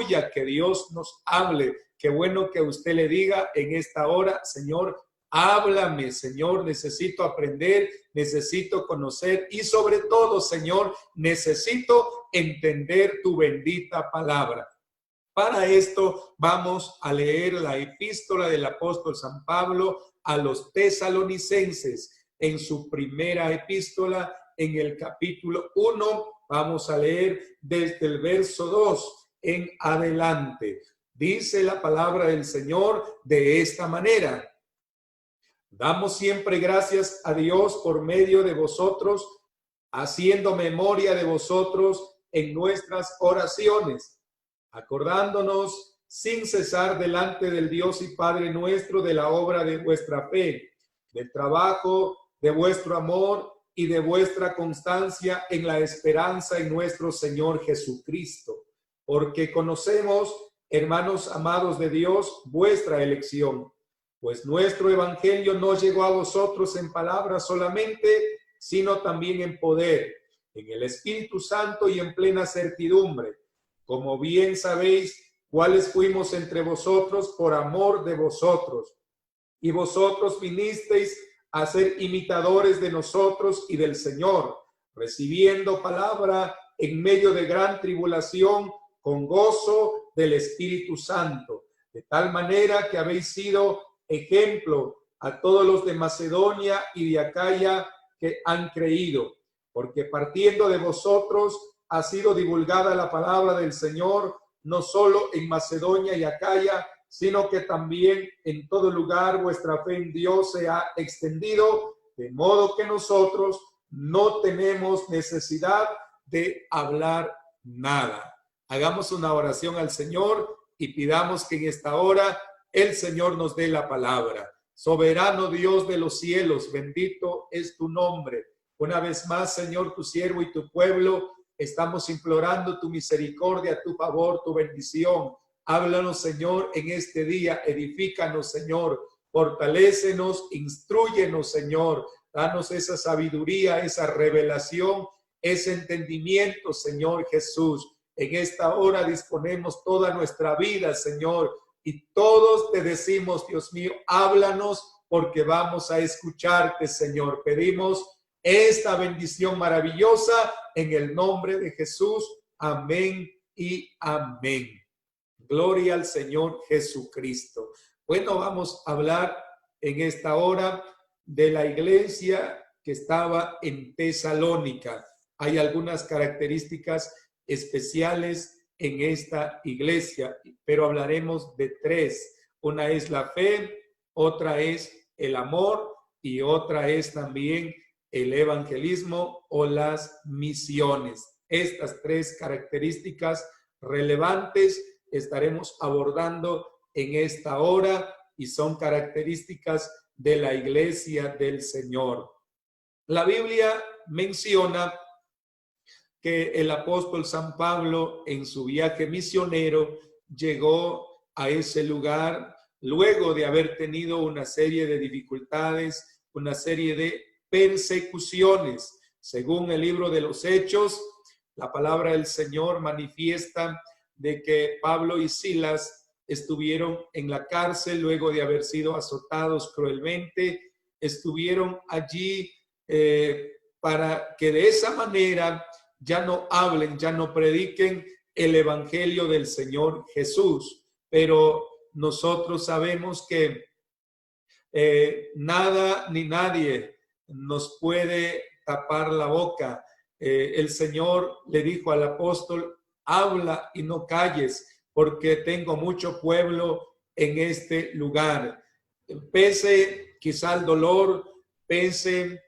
fluya, que Dios nos hable. Qué bueno que usted le diga en esta hora: Señor, háblame, Señor, necesito aprender, necesito conocer y sobre todo, Señor, necesito entender tu bendita palabra. Para esto vamos a leer la epístola del apóstol San Pablo a los tesalonicenses. En su primera epístola, en el capítulo 1, vamos a leer desde el verso 2 en adelante. Dice la palabra del Señor de esta manera: damos siempre gracias a Dios por medio de vosotros, haciendo memoria de vosotros en nuestras oraciones, acordándonos sin cesar delante del Dios y Padre nuestro de la obra de vuestra fe, del trabajo de vuestro amor y de vuestra constancia en la esperanza en nuestro Señor Jesucristo, porque conocemos, hermanos amados de Dios, vuestra elección, pues nuestro evangelio no llegó a vosotros en palabras solamente, sino también en poder, en el Espíritu Santo y en plena certidumbre, como bien sabéis cuáles fuimos entre vosotros por amor de vosotros. Y vosotros vinisteis a ser imitadores de nosotros y del Señor, recibiendo palabra en medio de gran tribulación con gozo del Espíritu Santo, de tal manera que habéis sido ejemplo a todos los de Macedonia y de Acaya que han creído, porque partiendo de vosotros ha sido divulgada la palabra del Señor, no solo en Macedonia y Acaya, sino que también en todo lugar vuestra fe en Dios se ha extendido, de modo que nosotros no tenemos necesidad de hablar nada. Hagamos una oración al Señor y pidamos que en esta hora el Señor nos dé la palabra. Soberano Dios de los cielos, bendito es tu nombre. Una vez más, Señor, tu siervo y tu pueblo, estamos implorando tu misericordia, tu favor, tu bendición. Háblanos, Señor, en este día. Edifícanos, Señor. Fortalécenos, instrúyenos, Señor. Danos esa sabiduría, esa revelación, ese entendimiento, Señor Jesús. En esta hora disponemos toda nuestra vida, Señor, y todos te decimos, Dios mío, háblanos porque vamos a escucharte, Señor. Pedimos esta bendición maravillosa en el nombre de Jesús. Amén y amén. Gloria al Señor Jesucristo. Bueno, vamos a hablar en esta hora de la iglesia que estaba en Tesalónica. Hay algunas características especiales en esta iglesia, pero hablaremos de tres. Una es la fe, otra es el amor y otra es también el evangelismo o las misiones. Estas tres características relevantes estaremos abordando en esta hora y son características de la iglesia del Señor. La Biblia menciona que el apóstol San Pablo en su viaje misionero llegó a ese lugar luego de haber tenido una serie de dificultades, una serie de persecuciones. Según el libro de los Hechos, la palabra del Señor manifiesta de que Pablo y Silas estuvieron en la cárcel luego de haber sido azotados cruelmente, estuvieron allí para que de esa manera ya no hablen, ya no prediquen el evangelio del Señor Jesús. Pero nosotros sabemos que nada ni nadie nos puede tapar la boca. El Señor le dijo al apóstol: habla y no calles, porque tengo mucho pueblo en este lugar. Pese quizá al dolor, pese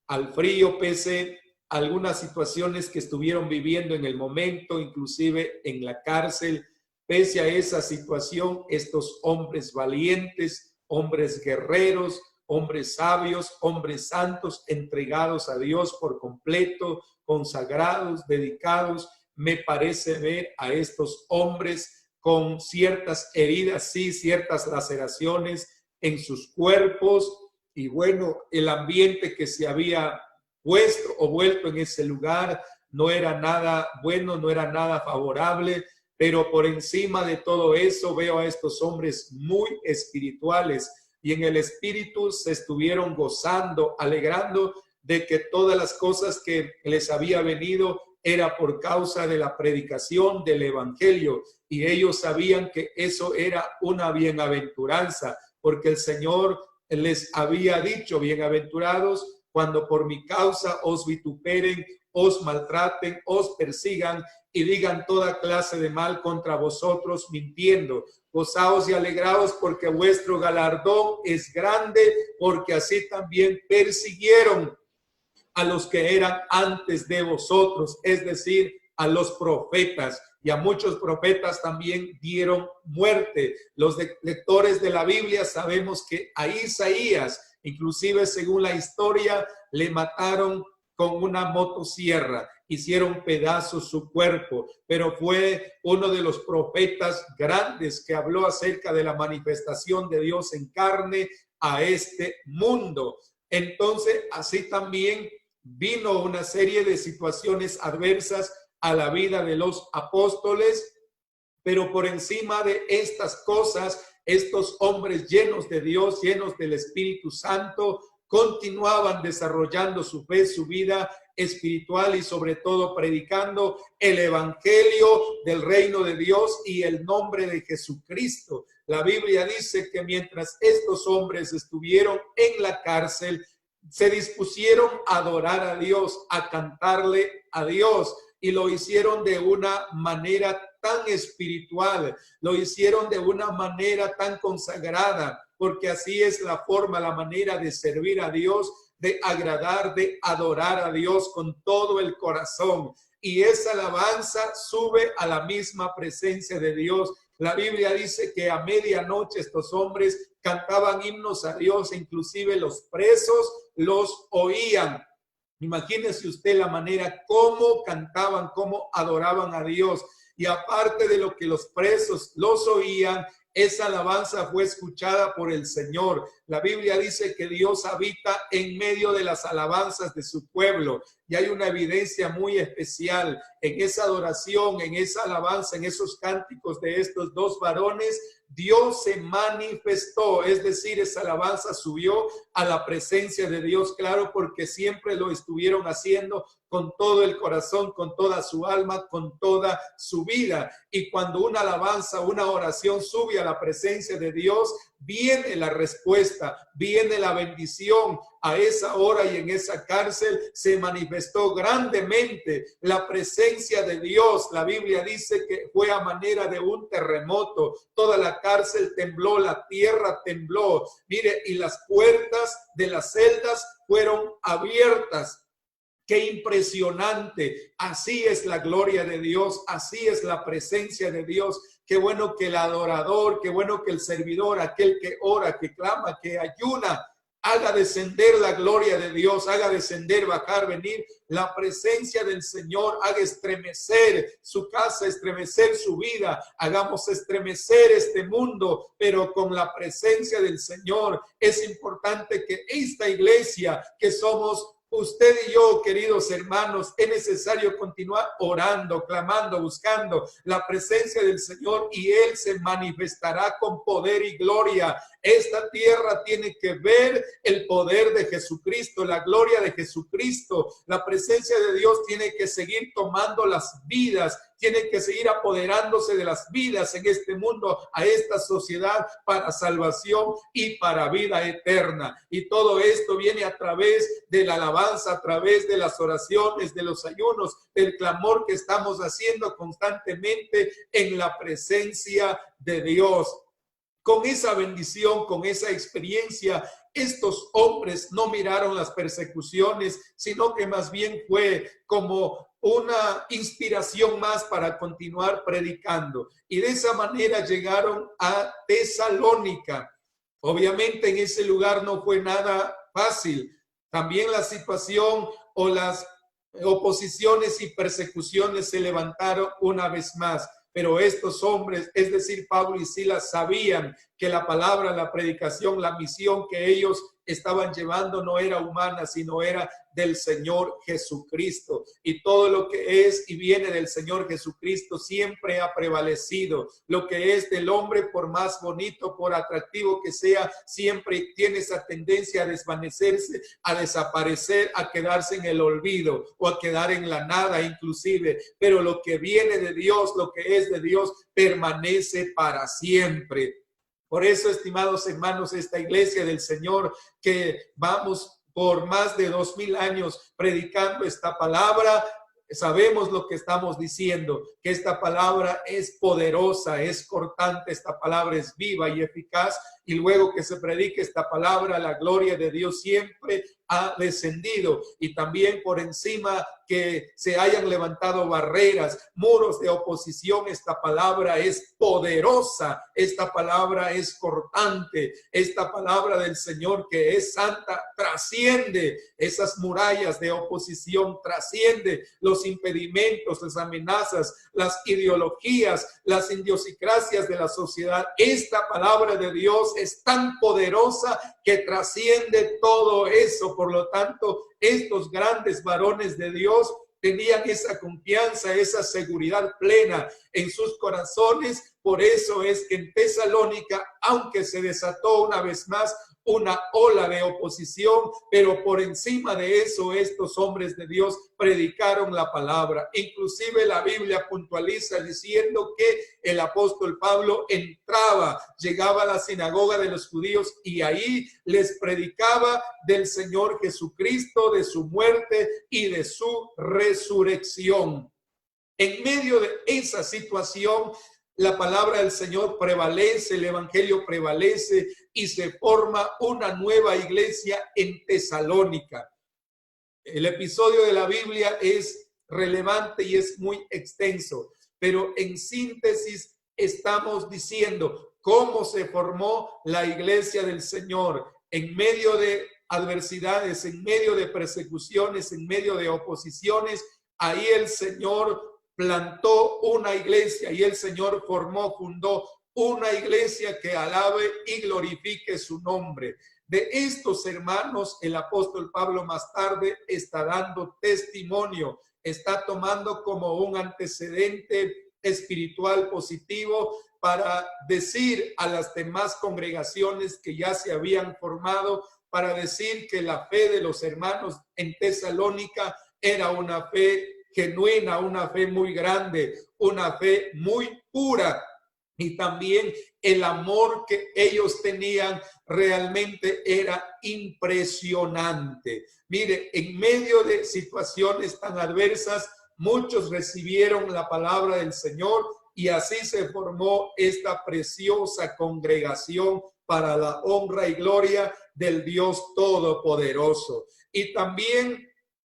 al frío, pese a algunas situaciones que estuvieron viviendo en el momento, inclusive en la cárcel, pese a esa situación, estos hombres valientes, hombres guerreros, hombres sabios, hombres santos, entregados a Dios por completo, consagrados, dedicados, me parece ver a estos hombres con ciertas heridas, sí, ciertas laceraciones en sus cuerpos, y bueno, el ambiente que se había puesto o vuelto en ese lugar no era nada bueno, no era nada favorable. pero por encima de todo eso veo a estos hombres muy espirituales y en el espíritu se estuvieron gozando, alegrando de que todas las cosas que les había venido era por causa de la predicación del evangelio, y ellos sabían que eso era una bienaventuranza, porque el Señor les había dicho: bienaventurados cuando por mi causa os vituperen, os maltraten, os persigan y digan toda clase de mal contra vosotros mintiendo. Gozaos y alegraos, porque vuestro galardón es grande, porque así también persiguieron a los que eran antes de vosotros, es decir, a los profetas, y a muchos profetas también dieron muerte. Los lectores de la Biblia sabemos que a Isaías, inclusive según la historia, le mataron con una motosierra, hicieron pedazos su cuerpo, pero fue uno de los profetas grandes que habló acerca de la manifestación de Dios en carne a este mundo. Entonces, así también vino una serie de situaciones adversas a la vida de los apóstoles, pero por encima de estas cosas, estos hombres llenos de Dios, llenos del Espíritu Santo, continuaban desarrollando su fe, su vida espiritual y sobre todo predicando el evangelio del reino de Dios y el nombre de Jesucristo. La Biblia dice que mientras estos hombres estuvieron en la cárcel, se dispusieron a adorar a Dios, a cantarle a Dios, y lo hicieron de una manera tan espiritual, lo hicieron de una manera tan consagrada, porque así es la forma, la manera de servir a Dios, de agradar, de adorar a Dios con todo el corazón. Y esa alabanza sube a la misma presencia de Dios. La Biblia dice que a medianoche estos hombres cantaban himnos a Dios, inclusive los presos los oían. Imagínese usted la manera cómo cantaban, cómo adoraban a Dios. Y aparte de lo que los presos los oían, esa alabanza fue escuchada por el Señor. La Biblia dice que Dios habita en medio de las alabanzas de su pueblo. Y hay una evidencia muy especial en esa adoración, en esa alabanza, en esos cánticos de estos dos varones. Dios se manifestó, es decir, esa alabanza subió a la presencia de Dios, claro, porque siempre lo estuvieron haciendo con todo el corazón, con toda su alma, con toda su vida. Y cuando una alabanza, una oración sube a la presencia de Dios, viene la respuesta, viene la bendición. A esa hora y en esa cárcel se manifestó grandemente la presencia de Dios. La Biblia dice que fue a manera de un terremoto. Toda la cárcel tembló, la tierra tembló. Mire, y las puertas de las celdas fueron abiertas. ¡Qué impresionante! Así es la gloria de Dios, así es la presencia de Dios. Qué bueno que el adorador, qué bueno que el servidor, aquel que ora, que clama, que ayuna, haga descender la gloria de Dios, haga descender, bajar, venir la presencia del Señor, haga estremecer su casa, estremecer su vida, hagamos estremecer este mundo, pero con la presencia del Señor. Es importante que esta iglesia que somos usted y yo, queridos hermanos, es necesario continuar orando, clamando, buscando la presencia del Señor, y Él se manifestará con poder y gloria. Esta tierra tiene que ver el poder de Jesucristo, la gloria de Jesucristo. La presencia de Dios tiene que seguir tomando las vidas, tiene que seguir apoderándose de las vidas en este mundo, a esta sociedad, para salvación y para vida eterna. Y todo esto viene a través de la alabanza, a través de las oraciones, de los ayunos, del clamor que estamos haciendo constantemente en la presencia de Dios. Con esa bendición, con esa experiencia, estos hombres no miraron las persecuciones, sino que más bien fue como una inspiración más para continuar predicando. Y de esa manera llegaron a Tesalónica. Obviamente en ese lugar no fue nada fácil. También la situación o las oposiciones y persecuciones se levantaron una vez más. Pero estos hombres, es decir, Pablo y Silas, sabían que la palabra, la predicación, la misión que ellos estaban llevando no era humana, sino era del Señor Jesucristo. Y todo lo que es y viene del Señor Jesucristo siempre ha prevalecido. Lo que es del hombre, por más bonito, por atractivo que sea, siempre tiene esa tendencia a desvanecerse, a desaparecer, a quedarse en el olvido o a quedar en la nada inclusive. Pero lo que viene de Dios, lo que es de Dios, permanece para siempre. Por eso, estimados hermanos, esta iglesia del Señor, que vamos por más de 2000 años predicando esta palabra, sabemos lo que estamos diciendo, que esta palabra es poderosa, es cortante, esta palabra es viva y eficaz, y luego que se predique esta palabra, la gloria de Dios siempre ha descendido. Y también por encima que se hayan levantado barreras, muros de oposición, esta palabra es poderosa, esta palabra es cortante, esta palabra del Señor que es santa trasciende esas murallas de oposición, trasciende los impedimentos, las amenazas, las ideologías, las idiosincrasias de la sociedad. Esta palabra de Dios es tan poderosa que trasciende todo eso. Por lo tanto, estos grandes varones de Dios tenían esa confianza, esa seguridad plena en sus corazones. Por eso es que en Tesalónica, aunque se desató una vez más una ola de oposición, pero por encima de eso estos hombres de Dios predicaron la palabra. Inclusive la Biblia puntualiza diciendo que el apóstol Pablo entraba, llegaba a la sinagoga de los judíos y ahí les predicaba del Señor Jesucristo, de su muerte y de su resurrección. En medio de esa situación, la palabra del Señor prevalece, el evangelio prevalece y se forma una nueva iglesia en Tesalónica. El episodio de la Biblia es relevante y es muy extenso, pero en síntesis estamos diciendo cómo se formó la iglesia del Señor en medio de adversidades, en medio de persecuciones, en medio de oposiciones. Ahí el Señor plantó una iglesia y el Señor fundó una iglesia que alabe y glorifique su nombre. De estos hermanos, el apóstol Pablo más tarde está dando testimonio, está tomando como un antecedente espiritual positivo para decir a las demás congregaciones que ya se habían formado, para decir que la fe de los hermanos en Tesalónica era una fe genuina, una fe muy grande, una fe muy pura, y también el amor que ellos tenían realmente era impresionante. Mire, en medio de situaciones tan adversas, muchos recibieron la palabra del Señor y así se formó esta preciosa congregación para la honra y gloria del Dios Todopoderoso. Y también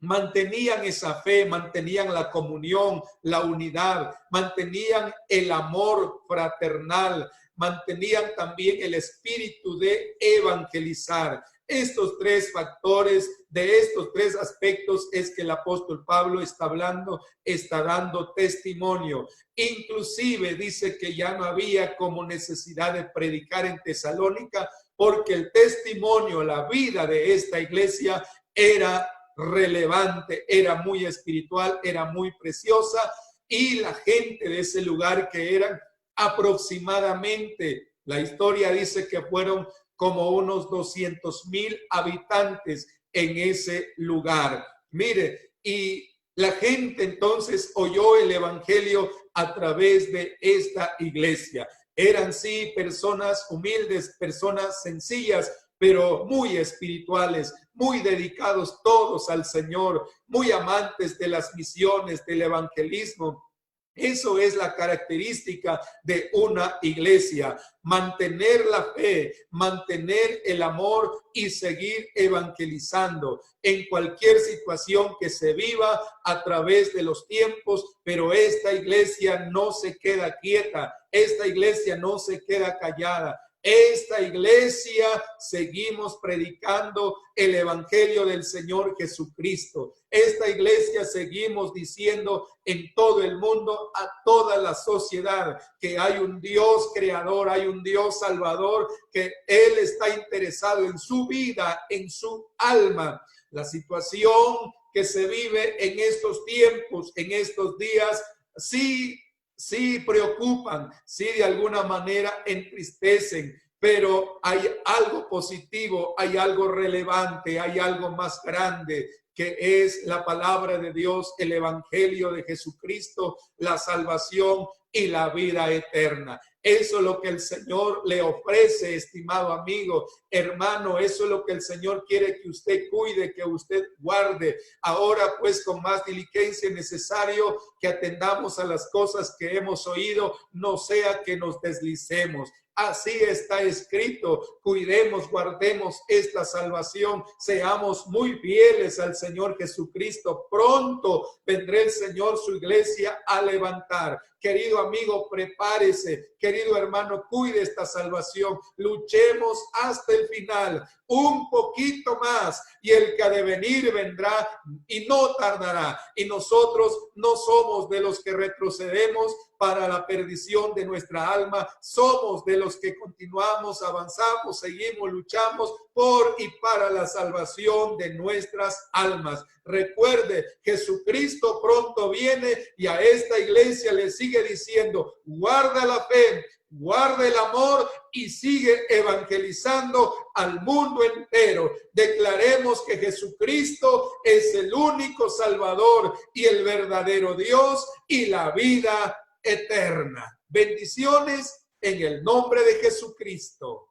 mantenían esa fe, mantenían la comunión, la unidad, mantenían el amor fraternal, mantenían también el espíritu de evangelizar. Estos tres factores, de estos tres aspectos es que el apóstol Pablo está hablando, está dando testimonio. Inclusive dice que ya no había como necesidad de predicar en Tesalónica, porque el testimonio, la vida de esta iglesia era relevante, era muy espiritual, era muy preciosa, y la gente de ese lugar, que eran aproximadamente, la historia dice que fueron como unos 200,000 habitantes en ese lugar. Mire, y la gente entonces oyó el evangelio a través de esta iglesia. Eran sí personas humildes, personas sencillas, pero muy espirituales, muy dedicados todos al Señor, muy amantes de las misiones, del evangelismo. Eso es la característica de una iglesia: mantener la fe, mantener el amor y seguir evangelizando en cualquier situación que se viva a través de los tiempos. Pero esta iglesia no se queda quieta, esta iglesia no se queda callada. Esta iglesia seguimos predicando el evangelio del Señor Jesucristo. Esta iglesia seguimos diciendo en todo el mundo, a toda la sociedad, que hay un Dios creador, hay un Dios salvador, que Él está interesado en su vida, en su alma. La situación que se vive en estos tiempos, en estos días, sí preocupan, sí de alguna manera entristecen, pero hay algo positivo, hay algo relevante, hay algo más grande, que es la palabra de Dios, el evangelio de Jesucristo, la salvación y la vida eterna. Eso es lo que el Señor le ofrece, estimado amigo, hermano. Eso es lo que el Señor quiere que usted cuide, que usted guarde. Ahora, pues, con más diligencia es necesario que atendamos a las cosas que hemos oído, no sea que nos deslicemos. Así está escrito, cuidemos, guardemos esta salvación, seamos muy fieles al Señor Jesucristo. Pronto vendrá el Señor su iglesia a levantar. Querido amigo, prepárese. Querido hermano, cuide esta salvación. Luchemos hasta el final, un poquito más, y el que ha de venir vendrá y no tardará. Y nosotros no somos de los que retrocedemos para la perdición de nuestra alma, somos de los que continuamos, avanzamos, seguimos, luchamos por y para la salvación de nuestras almas. Recuerde, Jesucristo pronto viene y a esta iglesia le sigue diciendo, guarda la fe, guarda el amor y sigue evangelizando al mundo entero. Declaremos que Jesucristo es el único Salvador y el verdadero Dios y la vida eterna. Bendiciones en el nombre de Jesucristo.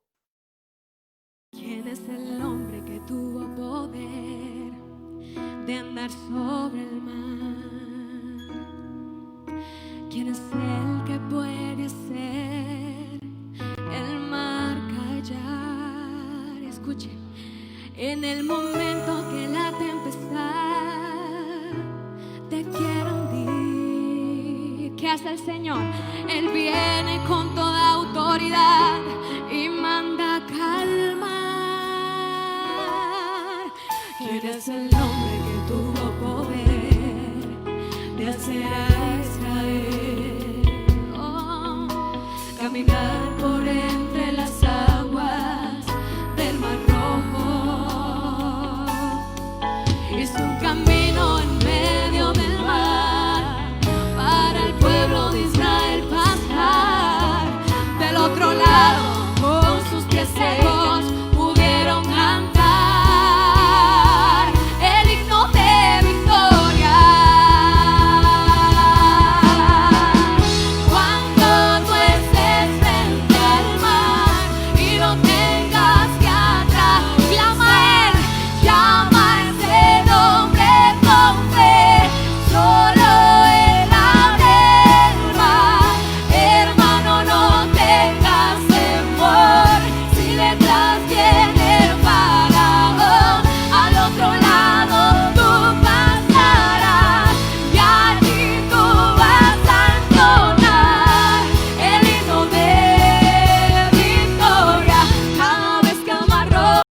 ¿Quién es el hombre que tuvo poder de andar sobre el mar? ¿Quién es el que puede hacer el mar callar? Escuche, en el momento que la tempestad te quiera hundir, ¿qué hace el Señor? Él viene con toda autoridad y manda calmar. ¿Quién es el hombre que tuvo poder de hacer a Israel caminar